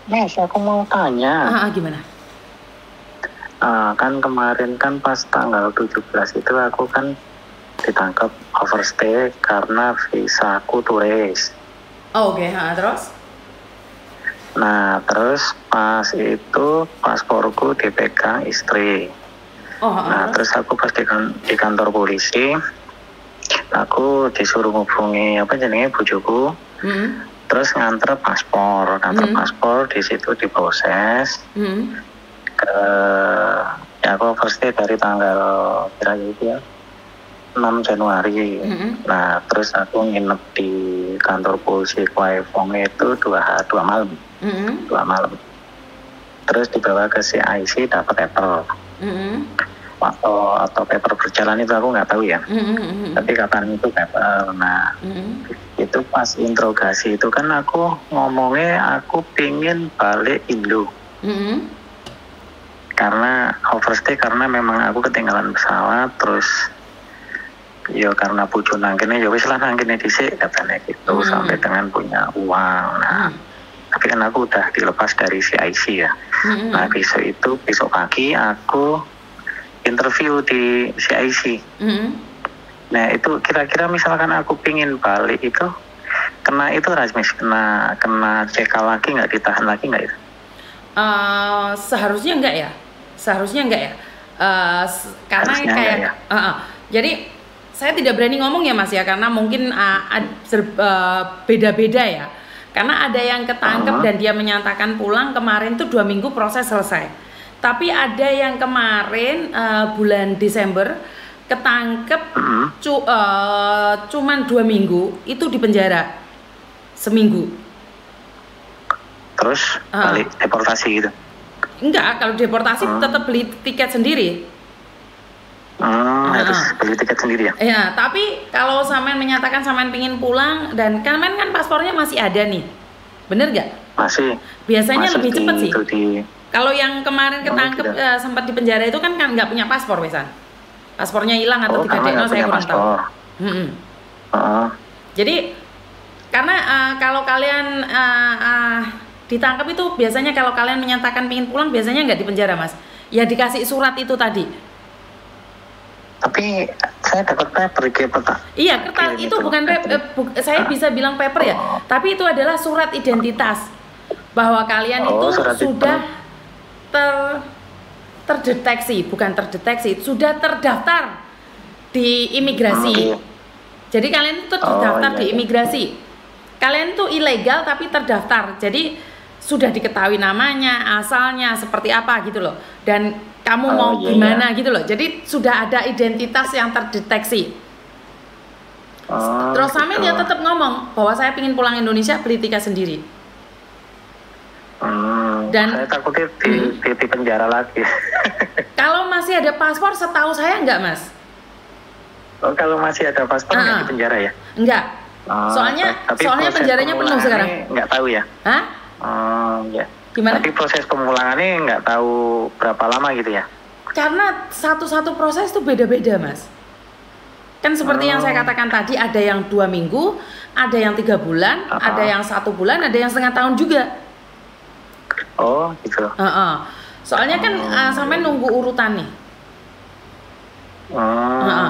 Mes, aku mau tanya. Gimana? Kan kemarin kan pas tanggal 17 itu aku kan ditangkap overstay karena visaku turis. Oke, terus? Nah, terus pas itu pasporku dipegang istri. Nah, terus aku pas di kantor polisi, aku disuruh hubungi bojoku. Terus nganter paspor di situ diproses. Aku overstay dari tanggal kira-kira 6 Januari. Nah, terus aku nginep di kantor polisi Kwaifong itu 2 malam. 2 malam. Terus dibawa ke CIC dapat paper. Atau paper berjalan itu aku nggak tahu ya. Tapi kapan itu paper. Nah, itu pas interogasi itu kan aku ngomongnya aku pingin balik Indo. Karena overstay karena memang aku ketinggalan pesawat, terus ya karena bojo nangkene ya wis lah nangkene dhisik katanya gitu sampai dengan punya uang. Nah, tapi kan aku udah dilepas dari CIC ya. Nah, besok pagi aku interview di CIC. Nah, itu kira-kira misalkan aku pingin balik itu kena itu Rasmis, kena CK lagi nggak, ditahan lagi nggak itu? Seharusnya enggak ya. Karena harusnya kayak ya? Jadi saya tidak berani ngomong ya Mas ya, karena mungkin beda-beda ya. Karena ada yang ketangkep dan dia menyatakan pulang kemarin tuh 2 minggu proses selesai. Tapi ada yang kemarin bulan Desember ketangkep cuman 2 minggu itu di penjara seminggu. Terus balik deportasi gitu? Enggak, kalau deportasi tetap beli tiket sendiri. Harus beli tiket sendiri ya? Ya, tapi kalau Samen menyatakan Samen pingin pulang dan Samen kan paspornya masih ada nih, bener gak? Masih. Biasanya masih lebih cepat sih. Kalau yang kemarin ketangkep gitu. Sempat di penjara itu kan nggak punya paspor, Wesan. Paspornya hilang atau tidak saya kurang tahu. Jadi karena kalau kalian ditangkap itu biasanya kalau kalian menyatakan pingin pulang biasanya nggak di penjara Mas, ya dikasih surat itu tadi. Tapi saya dapat paper Pak. Iya, kertas itu gitu. Bukan saya bisa bilang paper ya, tapi itu adalah surat identitas bahwa kalian itu sudah terdeteksi, bukan terdeteksi, sudah terdaftar di imigrasi. Jadi kalian itu terdaftar di imigrasi. Kalian tuh ilegal tapi terdaftar. Jadi sudah diketahui namanya, asalnya seperti apa gitu loh. Dan kamu mau gimana gitu loh. Jadi sudah ada identitas yang terdeteksi. Terus Samen ya tetap ngomong bahwa saya ingin pulang Indonesia, beli tiket sendiri. Dan saya takutnya di penjara lagi. Kalau masih ada paspor, setahu saya enggak Mas. Kalau masih ada paspor nggak di penjara ya? Enggak. Soalnya penjaranya penuh sekarang. Nggak tahu ya? Ya. Gimana? Tapi proses pemulangannya nggak tahu berapa lama gitu ya? Karena satu-satu proses itu beda-beda Mas. Kan seperti yang saya katakan tadi, ada yang 2 minggu, ada yang 3 bulan, ada yang 1 bulan, ada yang setengah tahun juga. Oh gitu. Soalnya kan sampai nunggu urutan nih.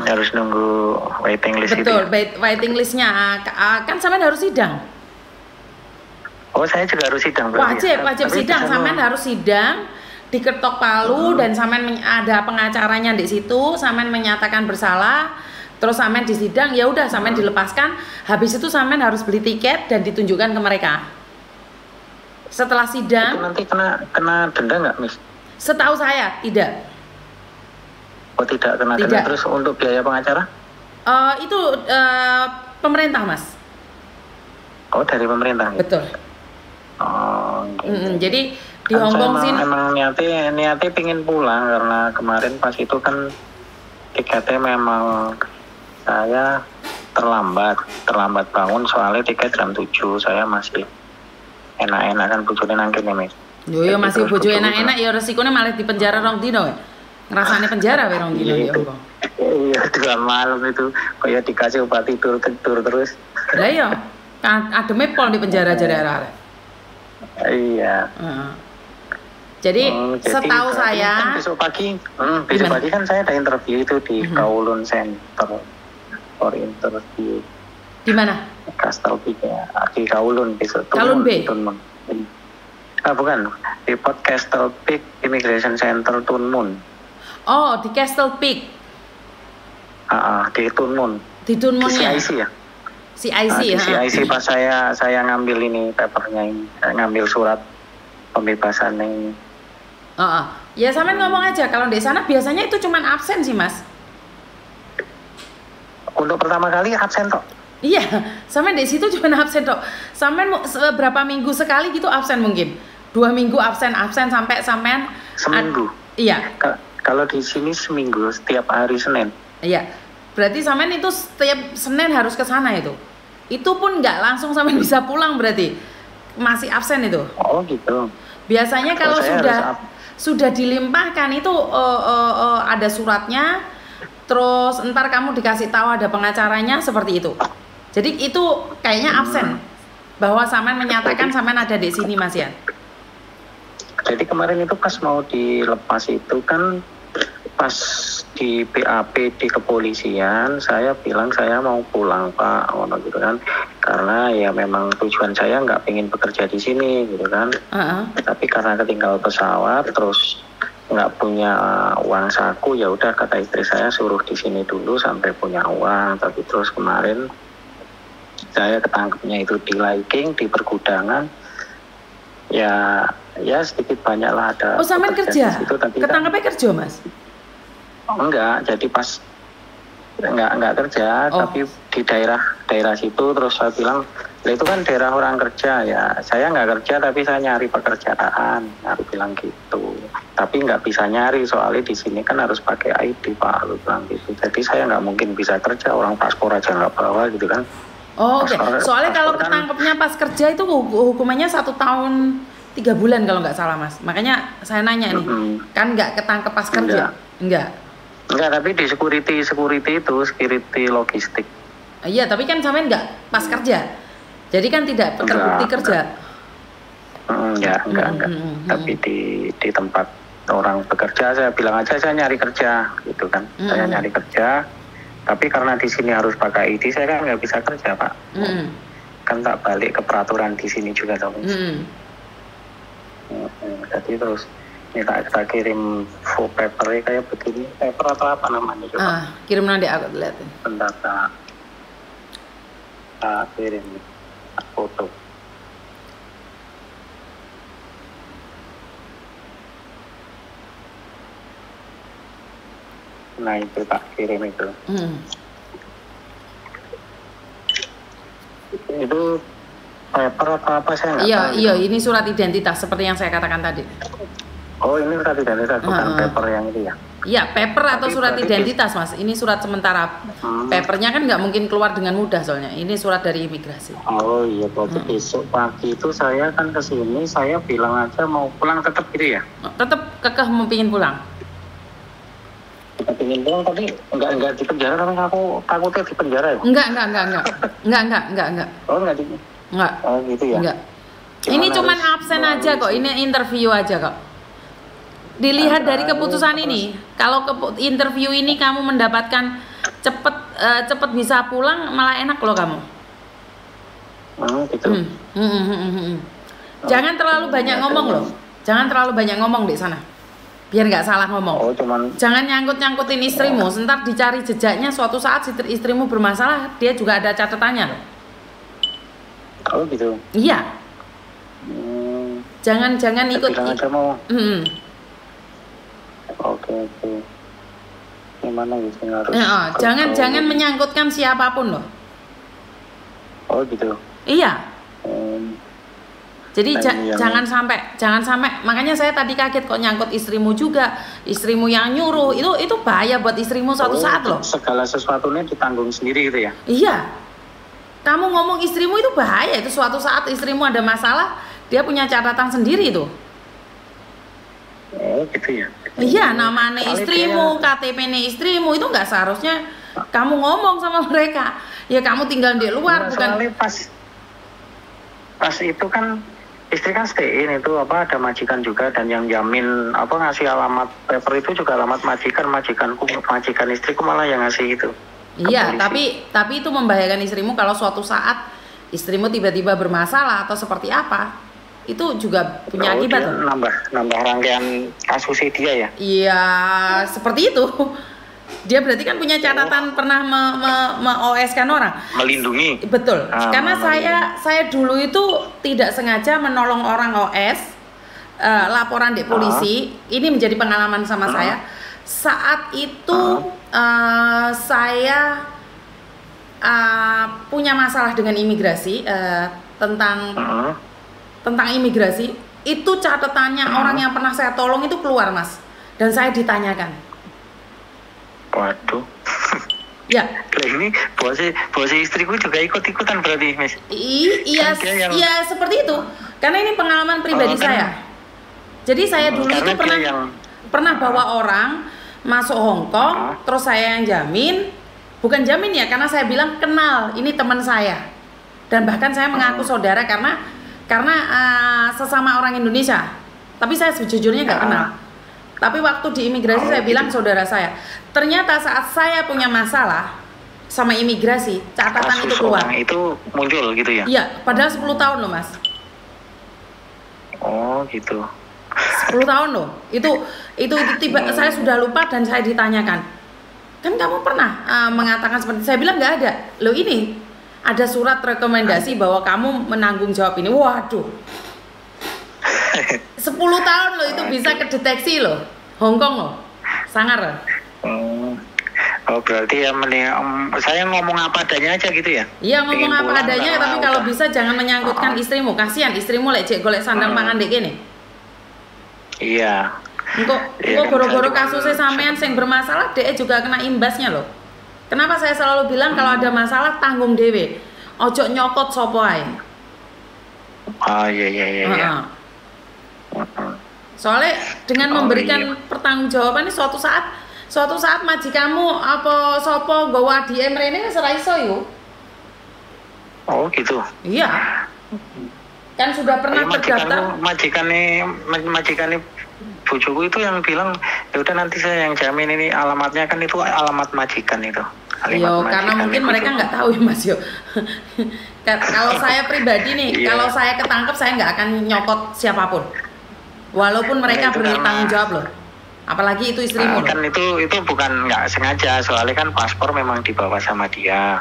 Harus nunggu waiting list. Betul, gitu ya? waiting listnya kan sampai harus sidang. Oh, saya juga harus sidang. Wajib sidang, sampean harus sidang diketok palu dan sampean ada pengacaranya di situ, sampean menyatakan bersalah, terus sampean disidang, ya udah sampean dilepaskan, habis itu sampean harus beli tiket dan ditunjukkan ke mereka. Setelah sidang itu nanti kena denda nggak, Miss? Setahu saya tidak. Oh, tidak kena denda. Terus untuk biaya pengacara? Itu pemerintah, Mas. Oh, dari pemerintah. Betul. Gitu. Jadi di Hongkong sih emang niatnya pingin pulang karena kemarin pas itu kan tiketnya memang saya terlambat bangun soalnya tiket jam 7, saya masih enak-enak kan bojone nangkene Mas. Yo masih bojo enak-enak ya resikonya malah di penjara rong dino ya. Ngrasane penjara we rong dino ya Hongkong. Iya, 2 malam itu kayak dikasih obat tidur terus. Lah iya, ademe pol di penjara jare arek. Iya. Jadi setahu kan saya besok pagi kan saya ada interview itu di Kowloon Center for interview. Di mana? Castle Peak ya, di Kowloon besok. Kowloon Bay. Bukan, di Castle Peak Immigration Center Tuen Mun. Oh, di Castle Peak. Di Tuen Mun. Di Tuen Mun ya. CIC ya. CIC ya. CIC pas saya ngambil ini papernya ini, ngambil surat pembebasan ini. Ya sampean ngomong aja kalau di sana biasanya itu cuman absen sih, Mas. Untuk pertama kali absen toh. Iya, sampean di situ cuma absen toh. Sampean berapa minggu sekali gitu absen mungkin? 2 minggu absen sampai sampean seminggu. Iya. Kalau di sini seminggu, setiap hari Senin. Iya. Berarti sampean itu setiap Senin harus ke sana itu. Itu pun nggak langsung sampean bisa pulang berarti. Masih absen itu. Oh, gitu. Biasanya kalau sudah dilimpahkan itu ada suratnya, terus ntar kamu dikasih tahu ada pengacaranya seperti itu. Jadi itu kayaknya absen bahwa sampean menyatakan sampean ada di sini, Mas Yan. Jadi kemarin itu pas mau dilepas itu kan pas di BAP di kepolisian saya bilang saya mau pulang Pak, gitu kan, karena ya memang tujuan saya nggak pengen bekerja di sini gitu kan. Tapi karena ketinggal pesawat terus nggak punya uang saku, ya udah kata istri saya suruh di sini dulu sampai punya uang. Tapi terus kemarin saya ketangkepnya itu di Liking di pergudangan, ya sedikit banyak lah ada. Oh, sampean kerja? Ketangkepnya kerja, Mas? Enggak, jadi pas enggak kerja, tapi di daerah situ. Terus saya bilang, itu kan daerah orang kerja ya. Saya nggak kerja tapi saya nyari pekerjaan, aku bilang gitu. Tapi nggak bisa nyari soalnya di sini kan harus pakai ID Pak, lu bilang gitu. Jadi saya nggak mungkin bisa kerja, orang paspor aja nggak bawa gitu kan. Oh, oke. Soalnya kalau ketangkepnya pas kerja itu hukumannya 1 tahun 3 bulan kalau nggak salah, Mas. Makanya saya nanya nih, kan nggak ketangkep pas kerja? Enggak, tapi di security itu, logistik. Iya, tapi kan sampean nggak pas kerja. Jadi kan tidak terbukti kerja. Enggak. Tapi di tempat orang bekerja saya bilang aja saya nyari kerja gitu kan. Saya nyari kerja. Tapi karena di sini harus pakai ID, saya kan nggak bisa kerja Pak. Kan tak balik ke peraturan di sini juga dong. Jadi terus kita kirim full paper kayak begini, paper atau apa namanya coba? Kirim nanti aku lihatin. Bentar kirim foto. Nah itu tak kirim itu. Itu paper atau apa saya nggak tahu. Iya, ini surat identitas seperti yang saya katakan tadi. Oh, ini surat identitas bukan paper yang itu ya? Iya, paper atau surat identitas, Mas. Ini surat sementara. Papernya kan nggak mungkin keluar dengan mudah soalnya. Ini surat dari imigrasi. Oh iya, berarti besok pagi itu saya kan ke sini, saya bilang aja mau pulang tetap gitu ya? Tetap kekeh mau pingin pulang. Kita pingin pulang tapi enggak di penjara, karena aku takutnya di penjara ya? Enggak. Oh, enggak. Oh gitu ya? Enggak. Ini cuman absen aja kok, ini interview aja kok. Dilihat dari keputusan ini, kalau interview ini kamu mendapatkan cepet bisa pulang, malah enak loh kamu. Gitu. Jangan terlalu banyak ngomong loh. Jangan terlalu banyak ngomong di sana. Biar nggak salah ngomong. Jangan nyangkut-nyangkutin istrimu. Ntar dicari jejaknya, suatu saat istrimu bermasalah, dia juga ada catatannya loh. Oh gitu. Iya. Jangan ikut. Oke. Gimana gitu harus? Jangan menyangkutkan siapapun loh. Oh gitu. Iya. Jadi jangan sampai. Makanya saya tadi kaget kok nyangkut istrimu juga. Istrimu yang nyuruh itu bahaya buat istrimu suatu saat loh. Segala sesuatunya ditanggung sendiri gitu ya? Iya. Kamu ngomong istrimu itu bahaya. Itu suatu saat istrimu ada masalah, dia punya catatan sendiri itu. Oh gitu ya? Iya, namanya istrimu, KTP-nya istrimu, itu nggak seharusnya kamu ngomong sama mereka. Ya kamu tinggal di luar, bukan? Soalnya pas itu kan istri kan stay in itu apa ada majikan juga, dan yang jamin apa ngasih alamat paper itu juga alamat majikanku, majikan istriku malah yang ngasih itu. Iya, tapi itu membahayakan istrimu kalau suatu saat istrimu tiba-tiba bermasalah atau seperti apa, itu juga punya akibat. Nambah rangkaian kasusnya dia ya. Iya, seperti itu. Dia berarti kan punya catatan pernah OS-kan orang. Melindungi. Betul. Karena saya dulu itu tidak sengaja menolong orang OS, laporan di polisi. Ini menjadi pengalaman sama saya. Saat itu saya punya masalah dengan imigrasi, tentang imigrasi. Itu catatannya orang yang pernah saya tolong itu keluar, Mas. Dan saya ditanyakan. Waduh. Ya. Ini bos istriku juga ikut-ikutan berarti, Mas. Iya, seperti itu. Karena ini pengalaman pribadi saya. Jadi saya dulu itu pernah bawa orang masuk Hong Kong, terus saya yang jamin. Bukan jamin ya, karena saya bilang kenal, ini teman saya. Dan bahkan saya mengaku saudara karena sesama orang Indonesia. Tapi saya sejujurnya nggak kenal. Tapi waktu di imigrasi saya bilang saudara saya. Ternyata saat saya punya masalah sama imigrasi, catatan itu keluar. Itu muncul gitu ya? Iya, padahal 10 tahun loh, Mas. Oh, gitu. 10 tahun loh. Itu tiba saya sudah lupa dan saya ditanyakan. Kan kamu pernah mengatakan seperti saya bilang nggak ada. Loh ini ada surat rekomendasi bahwa kamu menanggung jawab ini. Waduh. 10 tahun loh itu bisa kedeteksi loh. Hong Kong loh. Sangar loh. Oh berarti ya saya ngomong apa adanya aja gitu ya? Iya ngomong apa adanya, tapi kalau bisa jangan menyangkutkan istrimu. Kasihan istrimu lek golek sandang pangan dek kene. Iya. Engko goro-goro kasusnya sampean sing bermasalah dek juga kena imbasnya loh. Kenapa saya selalu bilang kalau ada masalah tanggung dewe. Ojo nyokot sopo ae. Oh iya. Soalnya dengan memberikan pertanggungjawaban ini suatu saat majikanmu apa sopo nggawa DM rene wis ora iso yo. Oh gitu. Iya. Kan sudah pernah terdaftar. Majikannya bojoku itu yang bilang ya udah nanti saya yang jamin, ini alamatnya kan itu alamat majikan itu. Yo, karena mungkin mereka nggak tahu ya Mas yo. Kalau saya pribadi nih, kalau saya ketangkep saya nggak akan nyokot siapapun. Walaupun mereka bertanggung jawab loh. Apalagi itu istrimu. Kan itu bukan nggak sengaja, soalnya kan paspor memang dibawa sama dia.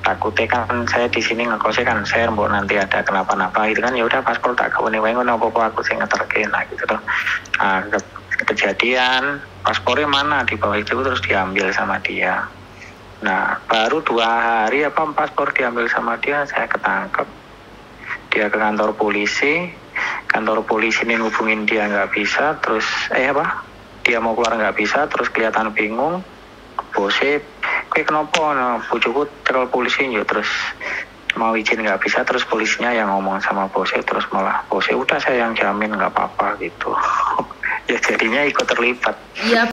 Takutnya kan saya di sini ngekosnya kan saya mbok nanti ada kenapa-napa itu kan, ya udah paspor tak kawene wae ngono apa aku sing ngeterke gitu tuh. Kejadian paspornya mana di bawah itu terus diambil sama dia. Nah baru 2 hari paspor diambil sama dia, saya ketangkep. Dia ke kantor polisi ini ngubungin dia nggak bisa, terus dia mau keluar nggak bisa, terus kelihatan bingung. Bosnya kayak kenapa? Nah bojoku terlalu polisi ya, terus mau izin nggak bisa, terus polisinya yang ngomong sama bosnya, terus malah bosnya udah saya yang jamin nggak apa-apa gitu. Ya jadinya ikut terlibat. Iya.